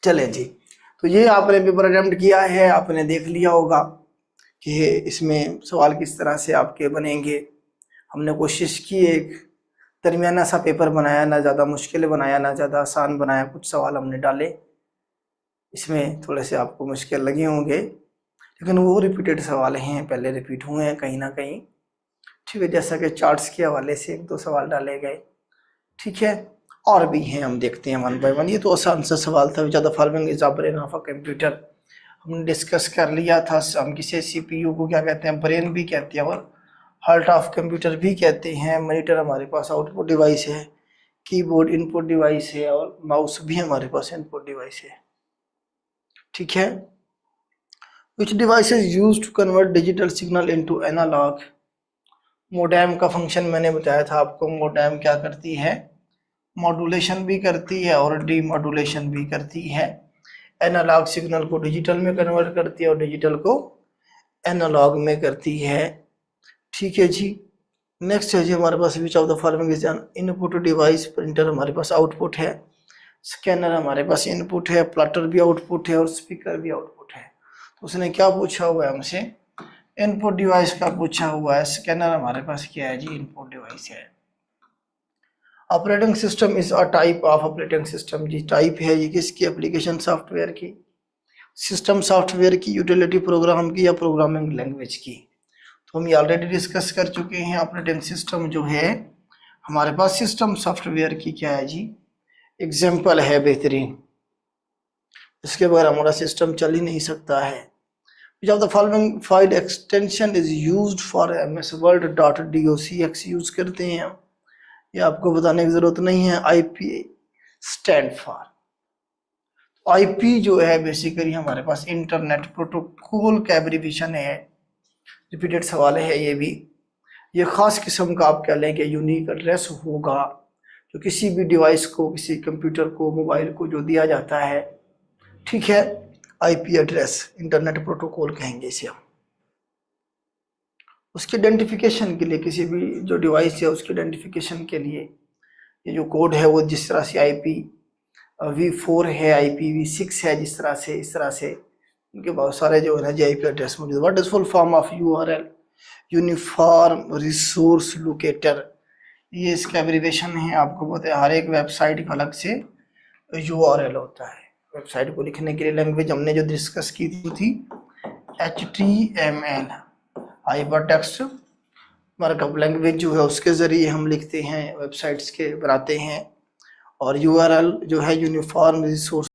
चले जी, तो ये आपने पेपर अटेम्प्ट किया है, आपने देख लिया होगा कि इसमें सवाल किस तरह से आपके बनेंगे। हमने कोशिश की एक दरमियाना सा पेपर बनाया, ना ज़्यादा मुश्किल बनाया ना ज़्यादा आसान बनाया। कुछ सवाल हमने डाले, इसमें थोड़े से आपको मुश्किल लगे होंगे, लेकिन वो रिपीटेड सवाल हैं, पहले रिपीट हुए हैं कहीं ना कहीं। ठीक है, जैसा कि चार्ट्स के हवाले से 1-2 सवाल डाले गए। ठीक है, और भी हैं, हम देखते हैं 1 बाय 1। ये तो आसान सा सवाल था। ज़्यादा following is brain of a computer हमने डिस्कस कर लिया था। हम किसी सीपीयू को क्या कहते हैं, ब्रेन भी कहते हैं और हार्ट ऑफ कंप्यूटर भी कहते हैं। मॉनिटर हमारे पास आउटपुट डिवाइस है, कीबोर्ड इनपुट डिवाइस है और माउस भी हमारे पास इनपुट डिवाइस है। ठीक है, which device is used to convert digital signal into analog. Modem का फंक्शन मैंने बताया था आपको। मोडेम क्या करती है, मॉड्यूलेशन भी करती है और डीमॉड्यूलेशन भी करती है। एनालॉग सिग्नल को डिजिटल में कन्वर्ट करती है और डिजिटल को एनालॉग में करती है। ठीक है जी, नेक्स्ट है जी हमारे पास which of the following is an input device. Printer हमारे पास आउटपुट है, स्कैनर हमारे पास इनपुट है, प्लॉटर भी आउटपुट है और स्पीकर भी आउटपुट है। तो उसने क्या पूछा हुआ है हमसे, इनपुट डिवाइस का पूछा हुआ है। स्कैनर हमारे पास क्या है जी, इनपुट डिवाइस है। Operating system is a type of operating system. जी टाइप है ये किसकी, एप्लीकेशन सॉफ्टवेयर की, सिस्टम सॉफ्टवेयर की, यूटिलिटी प्रोग्राम की या प्रोग्रामिंग लैंग्वेज की। तो हम ये ऑलरेडी डिस्कस कर चुके हैं। ऑपरेटिंग सिस्टम जो है हमारे पास सिस्टम सॉफ्टवेयर की क्या है जी, एग्जाम्पल है बेहतरीन, इसके बगैर हमारा सिस्टम चल ही नहीं सकता है। Which of the following file extension is used for MS Word .docx use करते हैं हम, ये आपको बताने की जरूरत नहीं है। IP स्टैंड फॉर, IP जो है बेसिकली हमारे पास इंटरनेट प्रोटोकॉल का एब्रीविएशन है। रिपीटेड सवाल है ये भी। ये खास किस्म का आप कह लें कि यूनिक एड्रेस होगा जो किसी भी डिवाइस को, किसी कंप्यूटर को, मोबाइल को जो दिया जाता है। ठीक है, IP एड्रेस, इंटरनेट प्रोटोकॉल कहेंगे इसे हम। उसके आइडेंटिफिकेशन के लिए, किसी भी जो डिवाइस है उसके आइडेंटिफिकेशन के लिए ये जो कोड है वो जिस तरह से IPv4 है, IPv6 है, जिस तरह से, इस तरह से उनके बहुत सारे जो है ना जी IP एड्रेस मौजूद है। What is full form of URL, uniform resource locator. ये इसका एब्रीविएशन है, आपको पता है हर एक वेबसाइट का अलग से URL होता है। वेबसाइट को लिखने के लिए लैंग्वेज हमने जो डिस्कस की थी HTML, हाइपरटेक्स्ट मार्कअप लैंग्वेज जो है उसके जरिए हम लिखते हैं, वेबसाइट्स के बनाते हैं। और URL जो है यूनिफॉर्म रिसोर्स